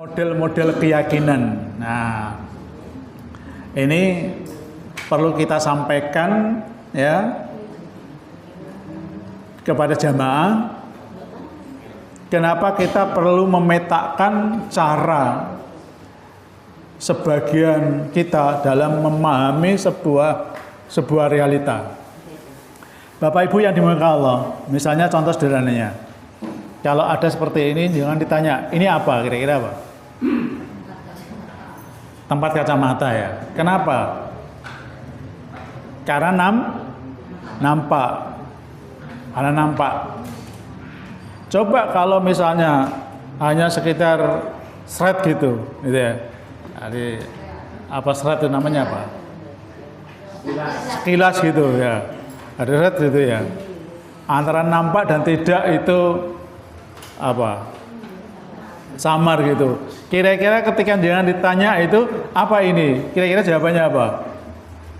Model-model keyakinan. Nah, ini perlu kita sampaikan ya kepada jamaah. Kenapa kita perlu memetakan cara sebagian kita dalam memahami sebuah realita. Bapak Ibu yang dimuliakan Allah, misalnya contoh sederhananya. Kalau ada seperti ini, jangan ditanya, ini apa kira-kira apa? Tempat kacamata ya. Kenapa? Karena nampak. Karena nampak. Coba kalau misalnya hanya sekitar shred gitu ya. Jadi apa shred itu namanya apa? Sekilas gitu ya. Ada shred gitu ya. Antara nampak dan tidak itu apa? Samar gitu. Kira-kira ketika jangan ditanya itu apa ini? Kira-kira jawabannya apa?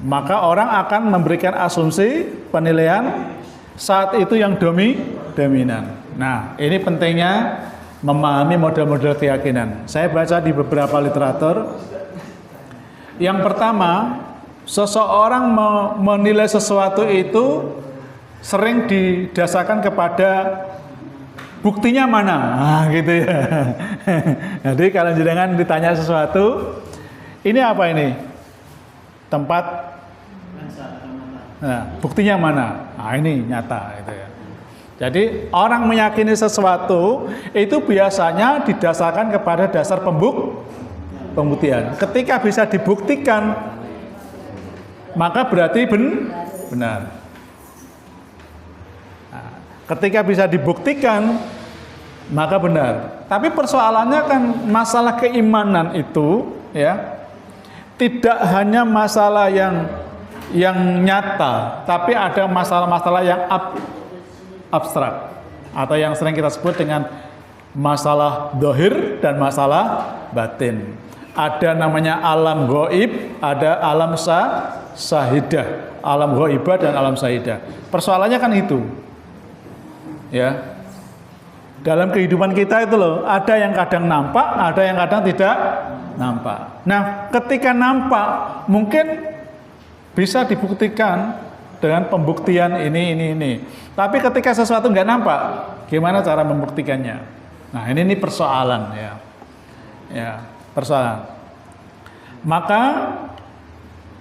Maka orang akan memberikan asumsi penilaian saat itu yang dominan. Nah, ini pentingnya memahami model-model keyakinan. Saya baca di beberapa literatur. Yang pertama, seseorang menilai sesuatu itu sering didasarkan kepada buktinya mana? Nah, gitu ya. Jadi kalau jangan ditanya sesuatu, ini apa ini? Tempat. Nah, buktinya mana? Nah, ini nyata gitu ya. Jadi orang meyakini sesuatu itu biasanya didasarkan kepada dasar pembuktian. Ketika bisa dibuktikan, maka berarti benar. Nah, ketika bisa dibuktikan, maka benar. Tapi persoalannya kan masalah keimanan itu ya tidak hanya masalah yang nyata, tapi ada masalah-masalah yang abstrak atau yang sering kita sebut dengan masalah dohir dan masalah batin. Ada namanya alam ghaib, ada alam sahidah, alam ghaibah dan alam sahidah. Persoalannya kan itu, ya. Dalam kehidupan kita itu loh, ada yang kadang nampak, ada yang kadang tidak nampak. Nah, ketika nampak, mungkin bisa dibuktikan dengan pembuktian ini. Tapi ketika sesuatu nggak nampak, gimana cara membuktikannya? Nah, ini persoalan ya, persoalan. Maka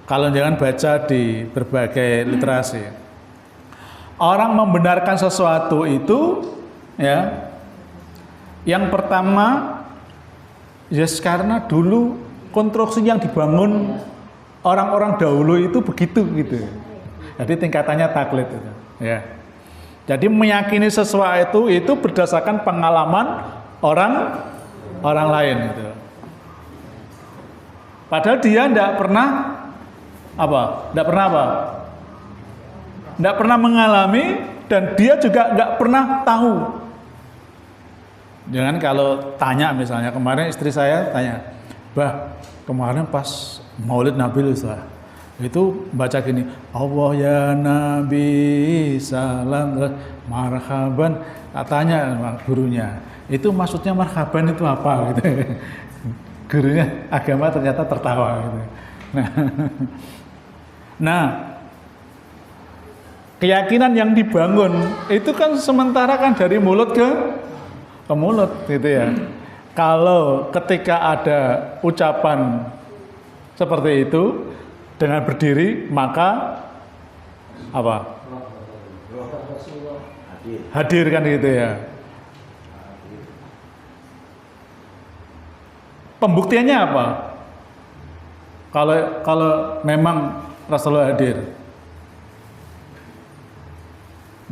kalau jangan baca di berbagai literasi, orang membenarkan sesuatu itu ya. Yang pertama, karena dulu konstruksi yang dibangun orang-orang dahulu itu begitu gitu. Jadi tingkatannya taklid itu, ya. Jadi meyakini sesuatu itu berdasarkan pengalaman orang lain gitu. Padahal dia tidak pernah mengalami dan dia juga tidak pernah tahu. Jangan kalau tanya misalnya, kemarin istri saya tanya, "Bah, kemarin pas Maulid Nabi Ustaz, itu baca gini, Allah ya Nabi salam marhaban." Tanya gurunya, itu maksudnya marhaban itu apa gitu. Gurunya agama ternyata tertawa gitu. Nah, keyakinan yang dibangun itu kan sementara kan dari mulut ke mulut gitu ya. Kalau ketika ada ucapan seperti itu dengan berdiri, maka apa? Hadir kan gitu ya. Pembuktiannya apa? Kalau memang Rasulullah hadir.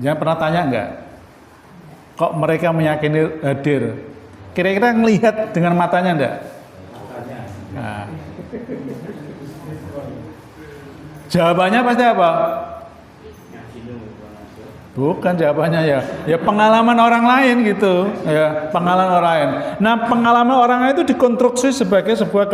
Jangan pernah tanya enggak? Kok mereka meyakini hadir? Kira-kira ngelihat dengan matanya enggak? Nah, Jawabannya pasti apa? Bukan jawabannya ya. Ya pengalaman orang lain gitu. Ya, pengalaman orang lain. Nah, pengalaman orang lain itu dikonstruksi sebagai sebuah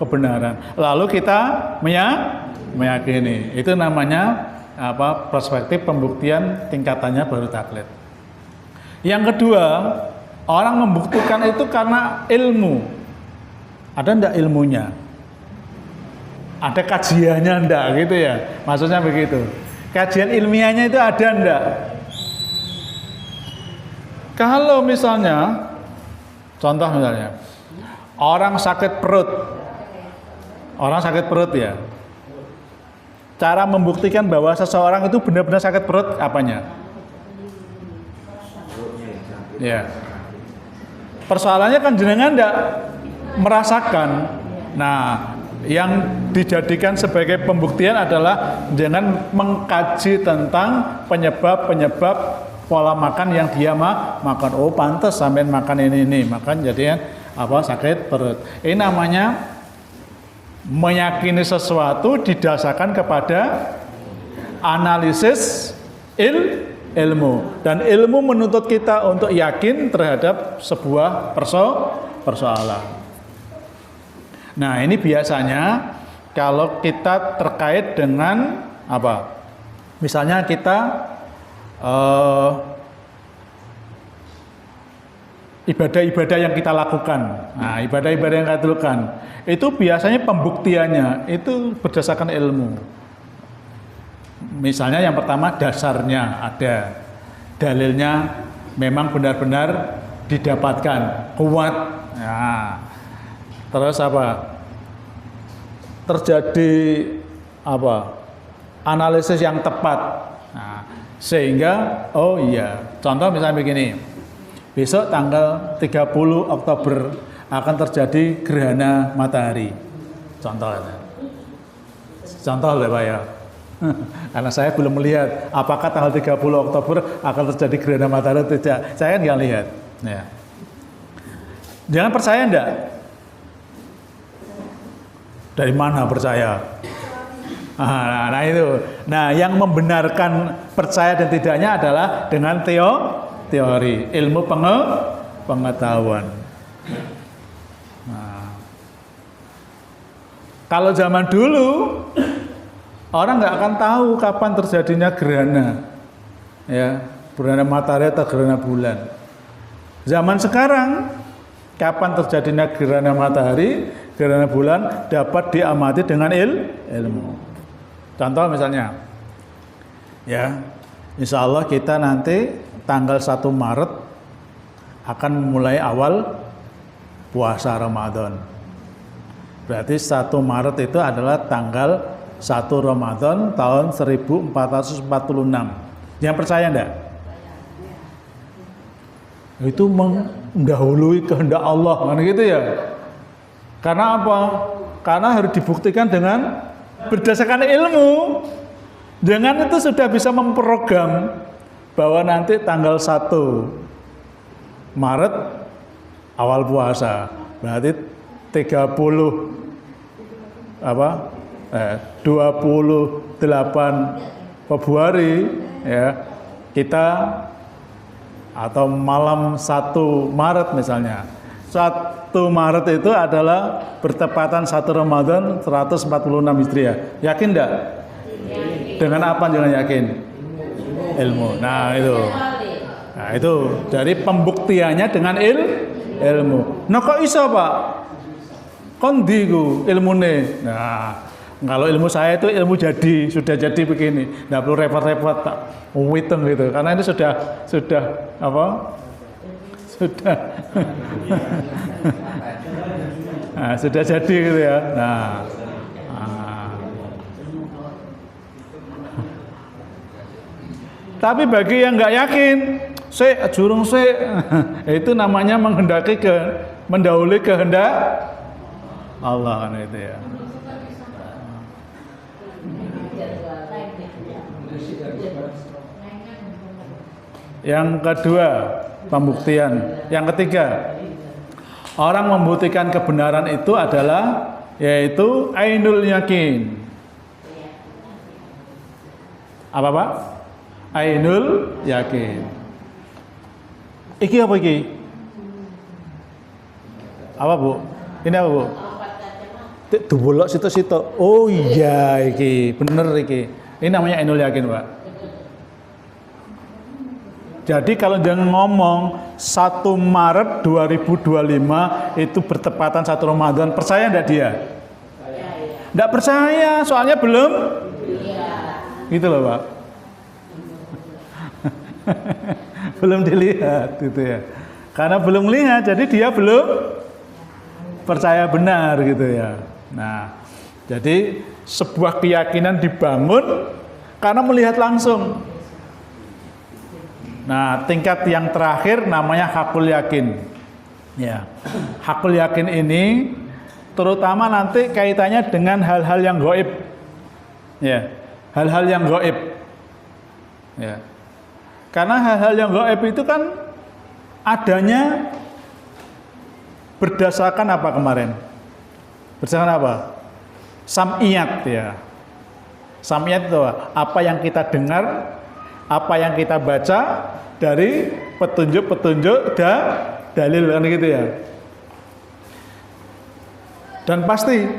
kebenaran. Lalu kita meyakini. Itu namanya apa? Perspektif pembuktian tingkatannya baru taklid. Yang kedua, orang membuktikan itu karena ilmu. Ada enggak ilmunya? Ada kajiannya enggak gitu ya? Maksudnya begitu. Kajian ilmiahnya itu ada enggak? Kalau misalnya, contoh misalnya, orang sakit perut ya. Cara membuktikan bahwa seseorang itu benar-benar sakit perut apanya? Ya. Persoalannya kan jenengan enggak merasakan. Nah, yang dijadikan sebagai pembuktian adalah dengan mengkaji tentang penyebab pola makan yang dia makan. Oh, pantas sampean makan ini, makan jadinya apa sakit perut. Ini namanya meyakini sesuatu didasarkan kepada analisis ilmu, dan ilmu menuntut kita untuk yakin terhadap sebuah persoalan. Nah, ini biasanya kalau kita terkait dengan apa? Misalnya kita ibadah-ibadah yang kita lakukan. Nah, ibadah-ibadah yang kita lakukan itu biasanya pembuktiannya itu berdasarkan ilmu. Misalnya yang pertama dasarnya ada, dalilnya memang benar-benar didapatkan, kuat. Nah, terus apa? Terjadi apa? Analisis yang tepat. Nah, sehingga oh iya, contoh misalnya begini. Besok tanggal 30 Oktober akan terjadi gerhana matahari. Contoh ya Pak ya. Karena saya belum melihat apakah tanggal 30 Oktober akan terjadi gerhana matahari atau tidak. Saya kan nggak lihat. Ya. Jangan percaya enggak? Dari mana percaya? Nah itu. Nah, yang membenarkan percaya dan tidaknya adalah dengan teori, ilmu pengetahuan. Nah, kalau zaman dulu orang nggak akan tahu kapan terjadinya gerhana, ya, gerhana matahari atau gerhana bulan. Zaman sekarang, kapan terjadinya gerhana matahari, gerhana bulan dapat diamati dengan ilmu. Contoh misalnya, ya, insya Allah kita nanti tanggal 1 Maret akan mulai awal puasa Ramadan. Berarti 1 Maret itu adalah tanggal 1 Ramadan tahun 1446. Yang percaya enggak? Itu mendahului kehendak Allah, kan gitu ya. Karena apa? Karena harus dibuktikan dengan berdasarkan ilmu. Dengan itu sudah bisa memprogram bahwa nanti tanggal 1 Maret awal puasa. Berarti 28 Februari ya, kita atau malam 1 Maret misalnya. 1 Maret itu adalah bertepatan 1 Ramadan 146 Hijriah. Yakin enggak? Dengan apa jangan yakin? Ilmu. Nah, itu dari pembuktiannya dengan ilmu. Nah, kok iso, Pak? Kondi ku ilmune. Nah, kalau ilmu saya itu ilmu jadi, sudah jadi begini. Enggak perlu repot-repot tak ngitung gitu. Karena itu sudah apa? Sudah. Nah, sudah jadi gitu ya. Nah. Tapi bagi yang nggak yakin, itu namanya mendahului kehendak Allah kan itu ya. Yang kedua, pembuktian. Yang ketiga, orang membuktikan kebenaran itu adalah yaitu ainul yakin. Apa Pak? Ainul yakin. Iki apa iki? Apa Bu? Ini apa Bu? Dubolok situ-situ. Oh iya iki, bener iki. Ini namanya ainul yakin Pak. Jadi kalau jangan ngomong 1 Maret 2025 itu bertepatan 1 Ramadan, percaya enggak dia? Enggak percaya, soalnya belum. Gitu loh Pak. Belum dilihat gitu ya. Karena belum lihat, jadi dia belum percaya benar gitu ya. Nah, jadi sebuah keyakinan dibangun karena melihat langsung. Nah, tingkat yang terakhir namanya hakul yakin. Ya, hakul yakin ini terutama nanti kaitannya dengan hal-hal yang gaib. Ya, hal-hal yang gaib. Ya. Karena hal-hal yang gaib itu kan adanya berdasarkan apa kemarin? Berdasarkan apa? Sam'iyat ya. Sam'iyat itu apa yang kita dengar, apa yang kita baca dari petunjuk-petunjuk dan dalil kan gitu ya. Dan pasti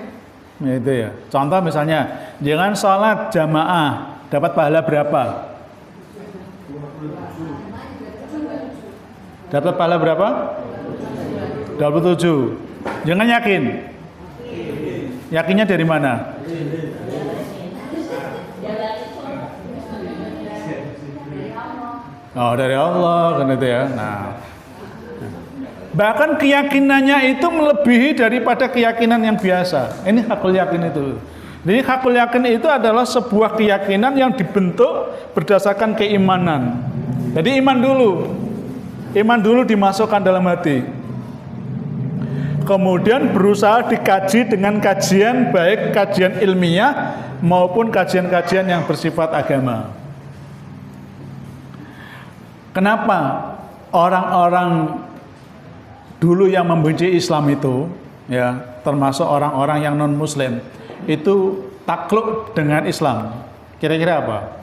itu ya. Contoh misalnya, jangan sholat jamaah dapat pahala berapa? Dapat pahala berapa? 27. Jangan yakin. Yakinnya dari mana? Oh, dari Allah kan itu ya. Nah, bahkan keyakinannya itu melebihi daripada keyakinan yang biasa. Ini hakul yakin itu. Jadi hakul yakin itu adalah sebuah keyakinan yang dibentuk berdasarkan keimanan. Jadi iman dulu dimasukkan dalam hati. Kemudian berusaha dikaji dengan kajian, baik kajian ilmiah maupun kajian-kajian yang bersifat agama. Kenapa orang-orang dulu yang membenci Islam itu, ya, termasuk orang-orang yang non-Muslim, itu takluk dengan Islam? Kira-kira apa?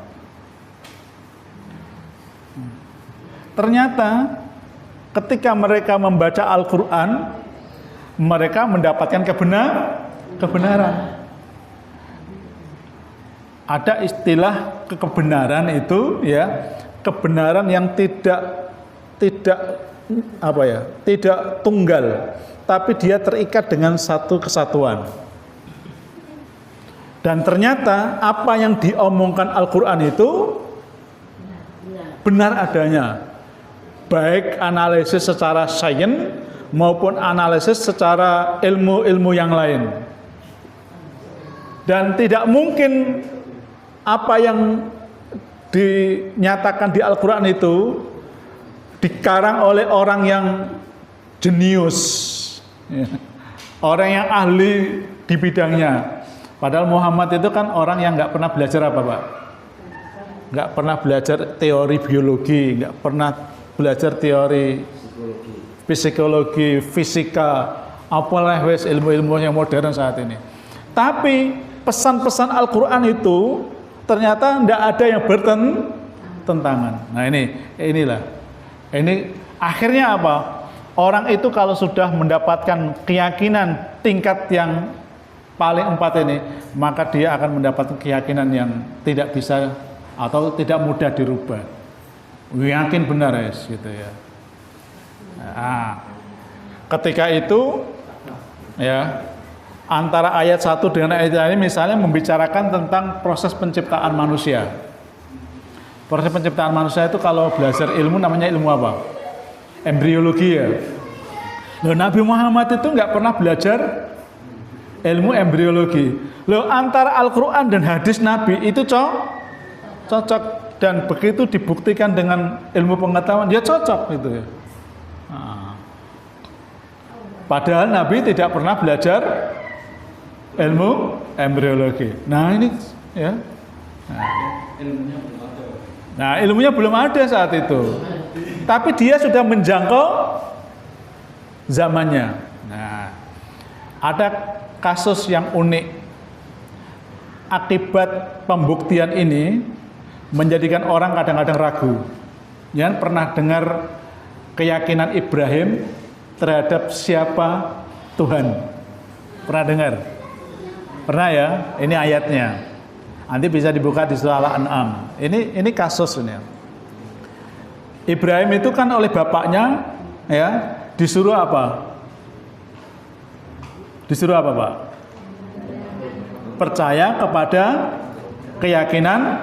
Ternyata ketika mereka membaca Al-Quran, mereka mendapatkan kebenaran. Ada istilah kebenaran itu ya, kebenaran yang tidak tunggal, tapi dia terikat dengan satu kesatuan. Dan ternyata apa yang diomongkan Al-Quran itu benar adanya, baik analisis secara sains maupun analisis secara ilmu-ilmu yang lain. Dan tidak mungkin apa yang dinyatakan di Al-Quran itu dikarang oleh orang yang jenius, orang yang ahli di bidangnya. Padahal Muhammad itu kan orang yang nggak pernah belajar apa Pak? Nggak pernah belajar teori biologi, nggak pernah belajar teori psikologi, fisika, apalah wes ilmu-ilmu yang modern saat ini. Tapi pesan-pesan Al-Quran itu ternyata tidak ada yang bertentangan. Nah inilah. Ini akhirnya apa? Orang itu kalau sudah mendapatkan keyakinan tingkat yang paling 4 ini, maka dia akan mendapatkan keyakinan yang tidak bisa atau tidak mudah dirubah. Yakin benar gitu ya. Nah, ketika itu ya, antara ayat 1 dengan ayat lain misalnya membicarakan tentang proses penciptaan manusia. Proses penciptaan manusia itu kalau belajar ilmu namanya ilmu apa? Embriologi ya. Loh, Nabi Muhammad itu nggak pernah belajar ilmu embriologi. Loh, antara Al-Quran dan hadis Nabi itu cocok, dan begitu dibuktikan dengan ilmu pengetahuan ya cocok gitu ya. Nah, padahal Nabi tidak pernah belajar ilmu embriologi. Nah ini ya. Nah, ilmunya belum ada saat itu. Tapi dia sudah menjangkau zamannya. Nah, ada kasus yang unik. Akibat pembuktian ini, menjadikan orang kadang-kadang ragu. Jangan pernah dengar keyakinan Ibrahim terhadap siapa Tuhan? Pernah dengar? Pernah ya? Ini ayatnya. Nanti bisa dibuka di surah Al-An'am. Ini kasus ini. Ibrahim itu kan oleh bapaknya ya disuruh apa? Disuruh apa, Pak? Percaya kepada keyakinan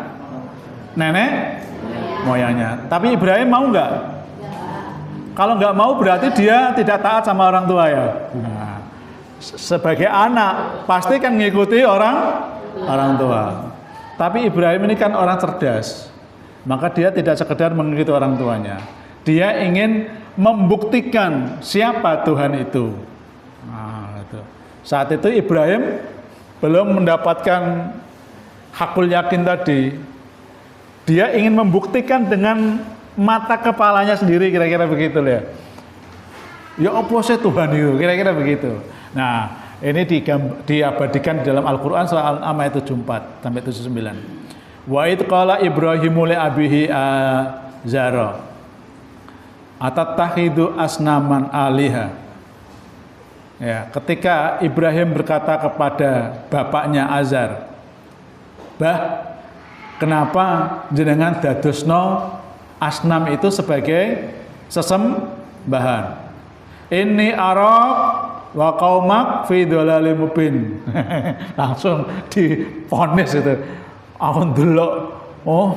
nenek moyangnya. Tapi Ibrahim mau nggak? Kalau nggak mau berarti dia tidak taat sama orang tua ya. Nah, sebagai anak pasti kan ngikuti orang tua. Tapi Ibrahim ini kan orang cerdas, maka dia tidak sekedar mengikuti orang tuanya. Dia ingin membuktikan siapa Tuhan itu. Nah, itu. Saat itu Ibrahim belum mendapatkan hakul yakin tadi. Dia ingin membuktikan dengan mata kepalanya sendiri, kira-kira begitu ya. Ya apa sih Tuhan itu, kira-kira begitu. Nah, ini diabadikan di dalam Al-Quran surah Al-An'am ayat 74 sampai 79. Wa id qala Ibrahimu li abihi azara atattakhidhu asnaman aliha. Ya, ketika Ibrahim berkata kepada bapaknya Azar, "Bah, kenapa jenengan dadosno asnam itu sebagai sesembahan? Ini arok wa qaumak fi dhalalim mubin." Langsung divonis itu. Aku ndelok, oh,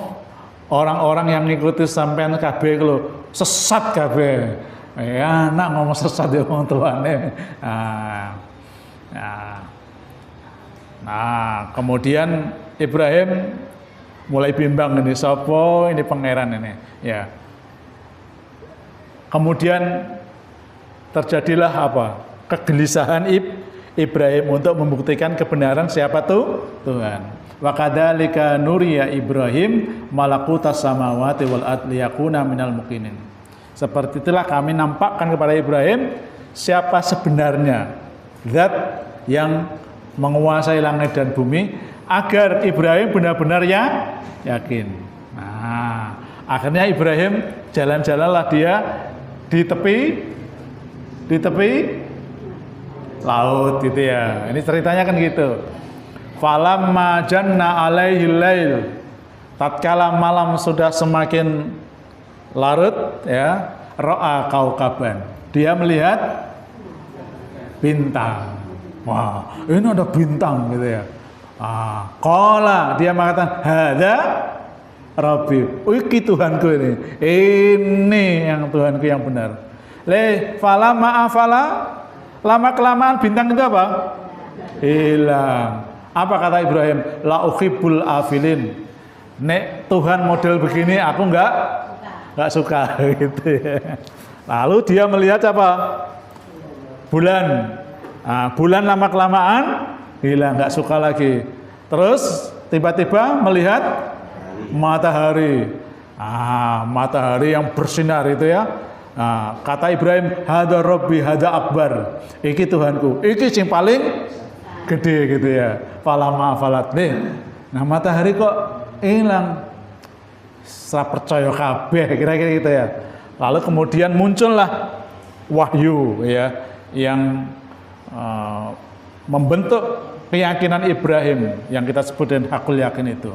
orang-orang yang ngikuti sampean kabeh lho sesat kabeh. Ya, anak ngomong sesat ya wong tuane. Nah, kemudian Ibrahim mulai bimbang ini sapa ini pangeran ini ya. Kemudian terjadilah apa? Kegelisahan Ibrahim untuk membuktikan kebenaran siapa tuh Tuhan. Wa kadzalika nuriya Ibrahim malakutas samawati wal ardi yakuna minal muqinin. Seperti itulah kami nampakkan kepada Ibrahim siapa sebenarnya zat yang menguasai langit dan bumi, agar Ibrahim benar-benar yakin. Nah, akhirnya Ibrahim jalan-jalanlah dia di tepi laut gitu ya. Ini ceritanya kan gitu. Falamma janna alaihi lail, tatkala malam sudah semakin larut ya, ra'a kaukaban, dia melihat bintang. Wah, ini ada bintang gitu ya. Qala, dia mengatakan hadza rabbi, iki Tuhanku ini yang Tuhanku yang benar. Fala ma'afala, lama kelamaan bintang itu apa? Hilang. Apa kata Ibrahim? La uhibbul afilin. Nek Tuhan model begini aku enggak suka gitu ya. Lalu dia melihat apa? Bulan. Nah, bulan lama kelamaan hilang, enggak suka lagi. Terus tiba-tiba melihat matahari. Matahari yang bersinar itu ya. Nah, kata Ibrahim, hada Rabbi, hada akbar. Iki Tuhanku, iki yang paling gede gitu ya. Falama falat nih. Nah, matahari kok hilang. Saya percaya kabeh, kira-kira gitu ya. Lalu kemudian muncullah wahyu ya yang membentuk keyakinan Ibrahim yang kita sebut dengan hakul yakin itu.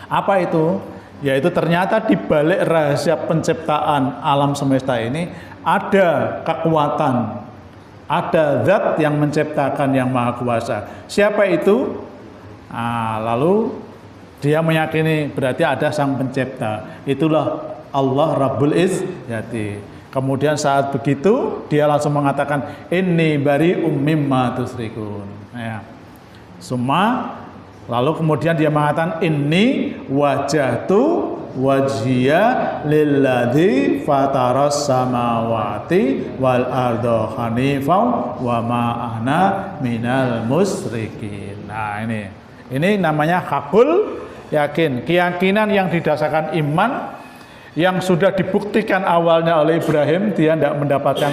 Apa itu? Yaitu ternyata di balik rahasia penciptaan alam semesta ini ada kekuatan, ada zat yang menciptakan yang maha kuasa. Siapa itu? Lalu dia meyakini berarti ada sang pencipta. Itulah Allah Rabbul Izzati. Kemudian saat begitu dia langsung mengatakan inni bari'um mimma tusyrikun. Ya. Summa, lalu kemudian dia mengatakan inni wajjahtu wajhiya lilladzi fataras samawati wal arda hanifan wa ma ana minal musyrikin. Nah, ini namanya hakul yakin, keyakinan yang didasarkan iman yang sudah dibuktikan awalnya oleh Ibrahim. Dia tidak mendapatkan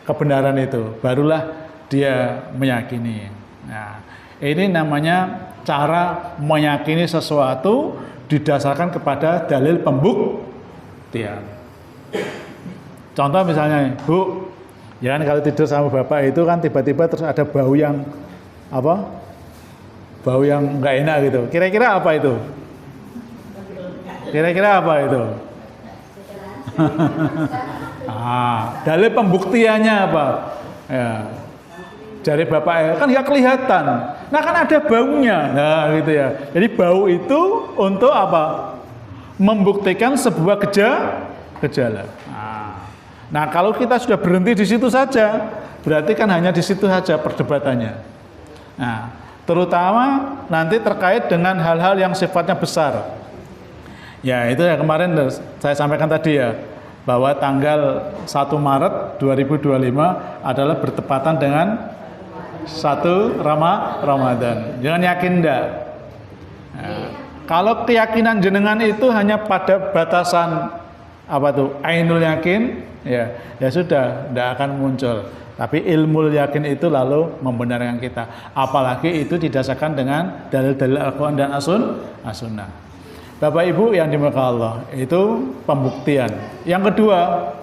kebenaran itu, barulah dia meyakini. Nah, ini namanya cara meyakini sesuatu didasarkan kepada dalil pembuktian. Contoh misalnya, Bu, ya kan kalau tidur sama bapak itu kan tiba-tiba terus ada bau yang apa? Bau yang nggak enak gitu. Kira-kira apa itu? Kira-kira apa itu? Dalil pembuktiannya apa? Ya. Dari bapak kan nggak kelihatan. Nah kan ada baunya. Nah gitu ya. Jadi bau itu untuk apa? Membuktikan sebuah gejala. Nah kalau kita sudah berhenti di situ saja, berarti kan hanya di situ saja perdebatannya. Nah, terutama nanti terkait dengan hal-hal yang sifatnya besar. Ya itu ya kemarin saya sampaikan tadi ya, bahwa tanggal 1 Maret 2025 adalah bertepatan dengan 1 Ramadan. Jangan yakin enggak. Nah, kalau keyakinan jenengan itu hanya pada batasan apa tuh ainul yakin, ya sudah, tidak akan muncul. Tapi ilmu yakin itu lalu membenarkan kita. Apalagi itu didasarkan dengan dalil-dalil Al-Quran dan As-Sunnah. Bapak Ibu yang dimuliakan Allah, itu pembuktian. Yang kedua,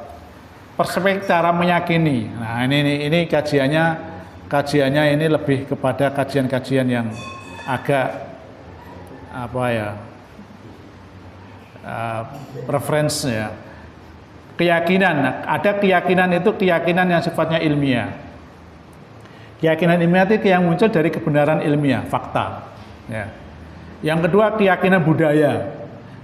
perspektif cara meyakini. Nah ini kajiannya ini lebih kepada kajian-kajian yang agak apa ya, reference ya. Keyakinan, ada keyakinan itu keyakinan yang sifatnya ilmiah. Keyakinan ilmiah itu yang muncul dari kebenaran ilmiah, fakta. Ya. Yang kedua keyakinan budaya.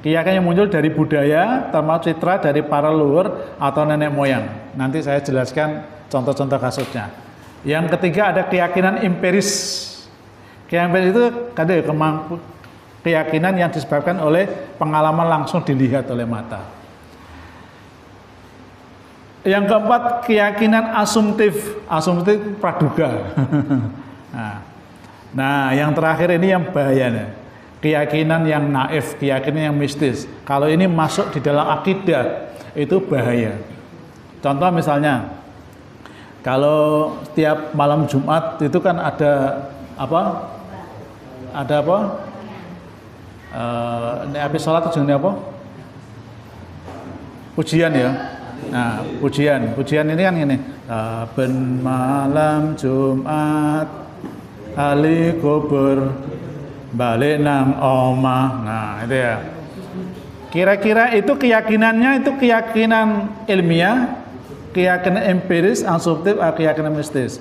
Keyakinan yang muncul dari budaya, termasuk citra dari para leluhur atau nenek moyang. Nanti saya jelaskan contoh-contoh kasusnya. Yang ketiga ada keyakinan empiris. Keyakinan empiris itu keyakinan yang disebabkan oleh pengalaman langsung dilihat oleh mata. Yang keempat keyakinan asumtif praduga. Nah, yang terakhir ini yang bahayanya, keyakinan yang naif, keyakinan yang mistis. Kalau ini masuk di dalam akidah itu bahaya. Contoh misalnya, kalau setiap malam Jumat itu kan ada apa? Ada apa? Habis sholat itu apa? Pujian ya. Nah, pujian ini kan gini. Saben malam Jumat ali kubur balik nang omah. Nah, itu ya. Kira-kira itu keyakinannya itu keyakinan ilmiah, keyakinan empiris, asumtif, keyakinan mistis.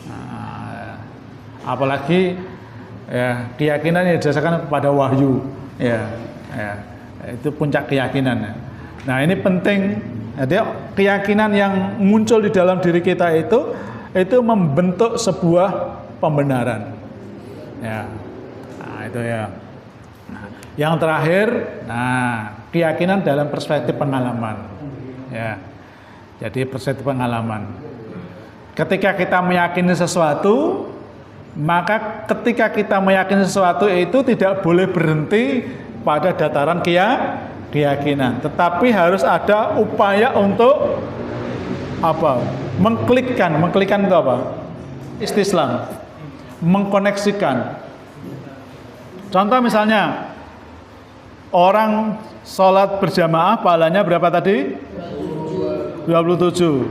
Nah, apalagi ya keyakinan yang didasarkan kepada wahyu. Ya. Itu puncak keyakinan. Nah ini penting, jadi keyakinan yang muncul di dalam diri kita itu membentuk sebuah pembenaran. Ya, nah itu ya. Nah, yang terakhir, keyakinan dalam perspektif pengalaman. Ya, jadi perspektif pengalaman. Ketika kita meyakini sesuatu, maka ketika kita meyakini sesuatu itu tidak boleh berhenti pada dataran keyakinan, tetapi harus ada upaya untuk apa? Mengklikkan itu apa? Istislam, mengkoneksikan. Contoh misalnya, orang sholat berjamaah pahalanya berapa tadi? 27.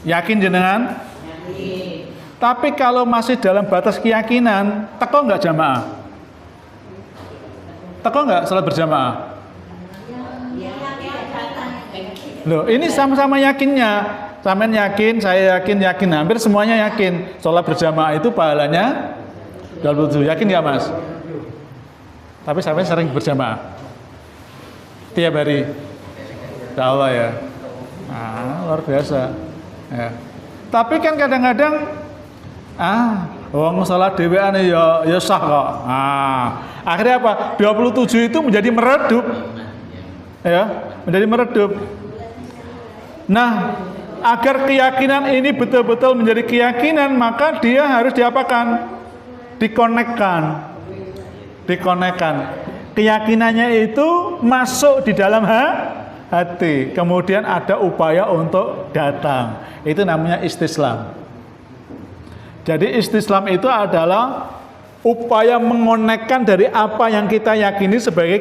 Yakin jenengan? Yakin. Tapi kalau masih dalam batas keyakinan, teko nggak jamaah? Teko nggak sholat berjamaah? Loh, ini sama-sama yakinnya. Sampean yakin, saya yakin, hampir semuanya yakin. Sholat berjamaah itu pahalanya 27. Yakin nggak Mas? Tapi sampean sering berjamaah? Tiap hari? Insya Allah ya. Luar biasa. Ya. Tapi kan kadang-kadang, wong sholat dhewean ya sah kok. Akhirnya apa? 27 itu menjadi meredup. Ya, menjadi meredup. Nah, agar keyakinan ini betul-betul menjadi keyakinan, maka dia harus diapakan? Dikonekkan. Keyakinannya itu masuk di dalam hati. Kemudian ada upaya untuk datang. Itu namanya istislam. Jadi istislam itu adalah upaya mengonekkan dari apa yang kita yakini sebagai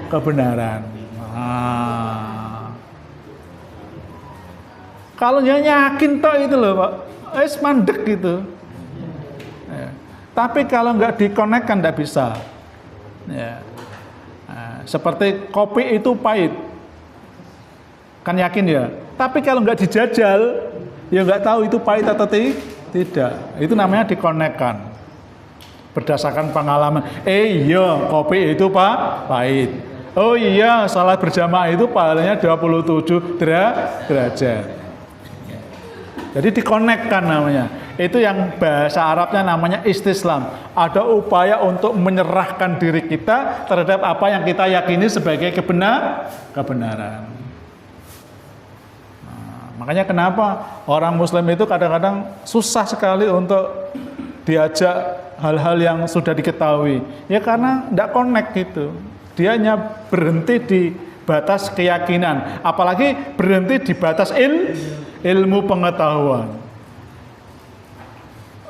kebenaran. Kalau yakin toh itu loh Pak, mandek gitu. Ya. Tapi kalau nggak dikonekkan nggak bisa. Ya. Seperti kopi itu pahit, kan yakin ya. Tapi kalau nggak dijajal, ya nggak tahu itu pahit atau tidak. Itu namanya dikonekkan. Berdasarkan pengalaman. Iya, kopi itu pahit. Oh iya, salat berjamaah itu pahalanya 27 derajat. Jadi dikonekkan namanya. Itu yang bahasa Arabnya namanya istislam. Ada upaya untuk menyerahkan diri kita terhadap apa yang kita yakini sebagai kebenaran. Makanya kenapa orang Muslim itu kadang-kadang susah sekali untuk diajak hal-hal yang sudah diketahui. Ya karena tidak connect gitu. Dia hanya berhenti di batas keyakinan. Apalagi berhenti di batas ilmu pengetahuan.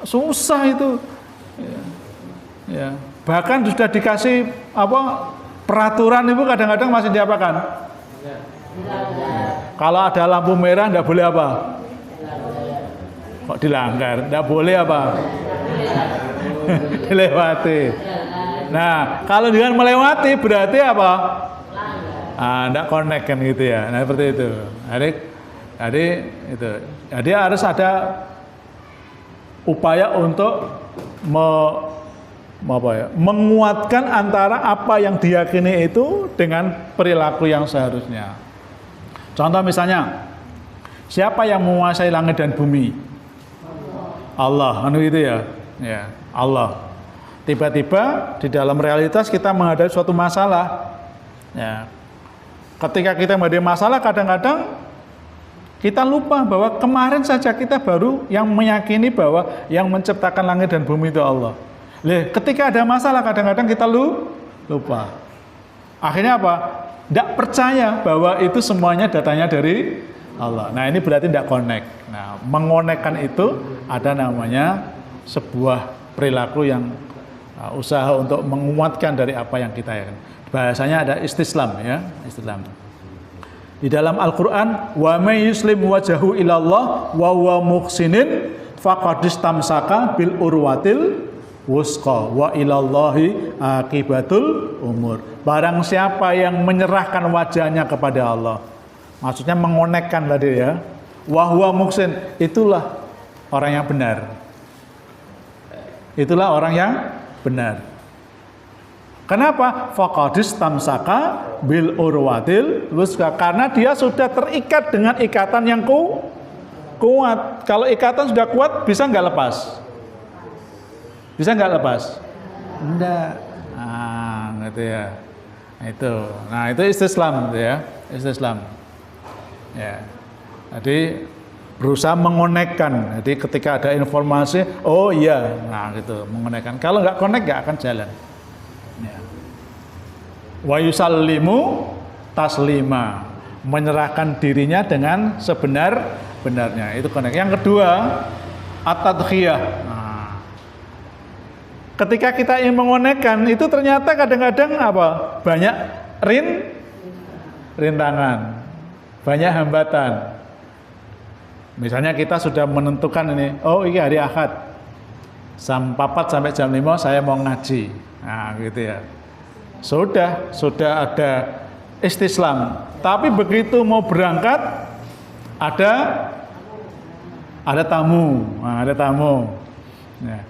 Susah itu. Ya. Bahkan sudah dikasih peraturan itu kadang-kadang masih diapakan? Kalau ada lampu merah tidak boleh apa? Kok dilanggar? Tidak boleh apa? Dilewati. Nah, kalau dengan melewati berarti apa? Tidak connect kan gitu ya. Nah, seperti itu. Jadi harus ada upaya untuk menguatkan antara apa yang diyakini itu dengan perilaku yang seharusnya. Contoh misalnya, siapa yang menguasai langit dan bumi? Allah, itu ya. Ya, Allah. Tiba-tiba di dalam realitas kita menghadapi suatu masalah. Ya. Ketika kita menghadapi masalah, kadang-kadang kita lupa bahwa kemarin saja kita baru yang meyakini bahwa yang menciptakan langit dan bumi itu Allah. Ketika ada masalah, kadang-kadang kita lupa. Akhirnya apa? Tidak percaya bahwa itu semuanya datanya dari Allah. Nah, ini berarti tidak connect. Nah, mengonekkan itu ada namanya sebuah perilaku yang usaha untuk menguatkan dari apa yang kita yakini. Bahasanya ada istislam ya, istislam. Di dalam Al-Qur'an, wa may yuslim wajahu ilallah wa huwa muhsinin faqad istamsaka bil urwatil wusqa wa ilallahi akibatul umur. Barang siapa yang menyerahkan wajahnya kepada Allah, maksudnya mengonekkan tadi ya, wa huwa muhsin, itulah orang yang benar. Itulah orang yang benar. Kenapa? Faqadis tamsaka bil urwatil wusqa, karena dia sudah terikat dengan ikatan yang kuat. Kalau ikatan sudah kuat, bisa nggak lepas? Bisa nggak lepas? Enggak. Gitu ya. Itu. Nah, itu istislam gitu ya. Istislam. Ya. Jadi berusaha mengonekkan. Jadi ketika ada informasi, oh iya, nah gitu, mengonekkan. Kalau nggak connect nggak akan jalan. Ya. Wa yusallimu taslima, menyerahkan dirinya dengan sebenar-benarnya. Itu connect. Yang kedua, at-tadkhiyah. Nah, ketika kita ingin mengonekkan itu ternyata kadang-kadang apa? Banyak rintangan, banyak hambatan. Misalnya kita sudah menentukan ini, oh ini hari Ahad, jam 4 sampai jam 5 saya mau ngaji. Nah gitu ya. Sudah ada istislam. Tapi begitu mau berangkat, ada tamu. Nah, ada tamu. Ya.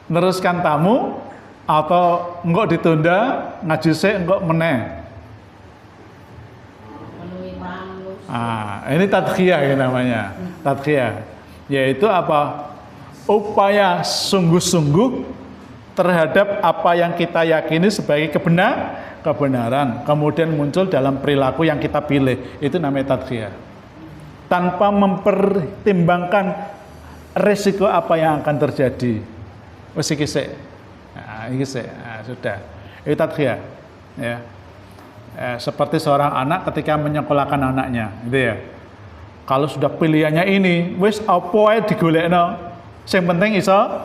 Neruskan tamu, atau enggak ditunda, ngaji enggak meneh. Ini tadkhiyah namanya. Tadkhiyah yaitu apa? Upaya sungguh-sungguh terhadap apa yang kita yakini sebagai kebenaran, kemudian muncul dalam perilaku yang kita pilih. Itu namanya tadkhiyah. Tanpa mempertimbangkan resiko apa yang akan terjadi. Sudah. Itu tadkhiyah. Ya. Seperti seorang anak ketika menyekolahkan anaknya, gitu ya. Kalau sudah pilihannya ini, wis apa ae digolekno, sing penting iso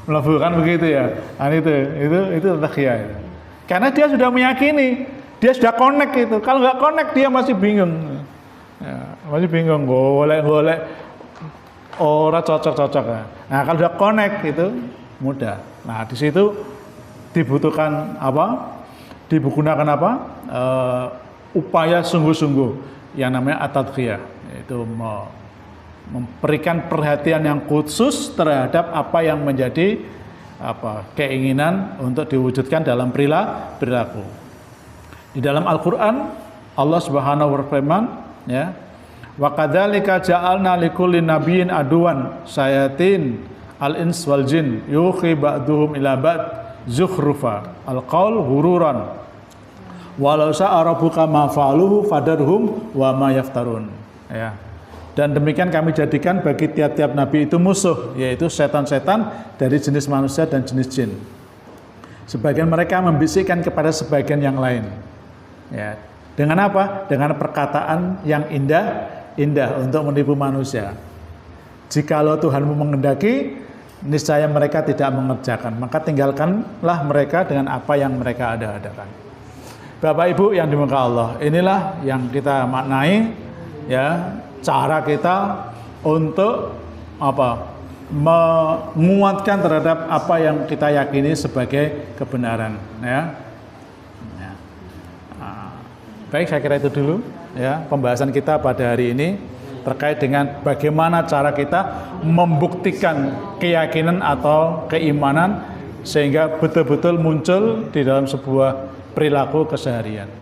melebu kan begitu ya. Nah, itu takhiyah. Karena dia sudah meyakini, dia sudah connect itu. Kalau nggak connect dia masih bingung. Ya, masih bingung, golek ora cocok-cocok. Nah, kalau sudah connect itu mudah. Nah, di situ dibutuhkan apa? Digunakan apa? Upaya sungguh-sungguh yang namanya at-tadkhiyah, yaitu memberikan perhatian yang khusus terhadap apa yang menjadi keinginan untuk diwujudkan dalam perilaku. Di dalam Al-Qur'an Allah Subhanahu wa berfirman, ya, wa kadzalika ja'alna likulli nabiyyin aduwan sayatin al-ins wal jin yuhi ba'duhum ila ba'd zukhrufa al-qaul ghururan walau sa'a rabbuka ma fa'aluhu fadarhum wa ma yaftarun. Ya. Dan demikian kami jadikan bagi tiap-tiap nabi itu musuh, yaitu setan-setan dari jenis manusia dan jenis jin. Sebagian mereka membisikkan kepada sebagian yang lain. Ya. Dengan apa? Dengan perkataan yang indah untuk menipu manusia. Jikalau Tuhanmu menghendaki, niscaya mereka tidak mengerjakan. Maka tinggalkanlah mereka dengan apa yang mereka ada-adakan. Bapak Ibu yang dimuliakan Allah, inilah yang kita maknai, ya, cara kita untuk menguatkan terhadap apa yang kita yakini sebagai kebenaran, ya. Baik, saya kira itu dulu, ya, pembahasan kita pada hari ini terkait dengan bagaimana cara kita membuktikan keyakinan atau keimanan sehingga betul-betul muncul di dalam sebuah perilaku keseharian.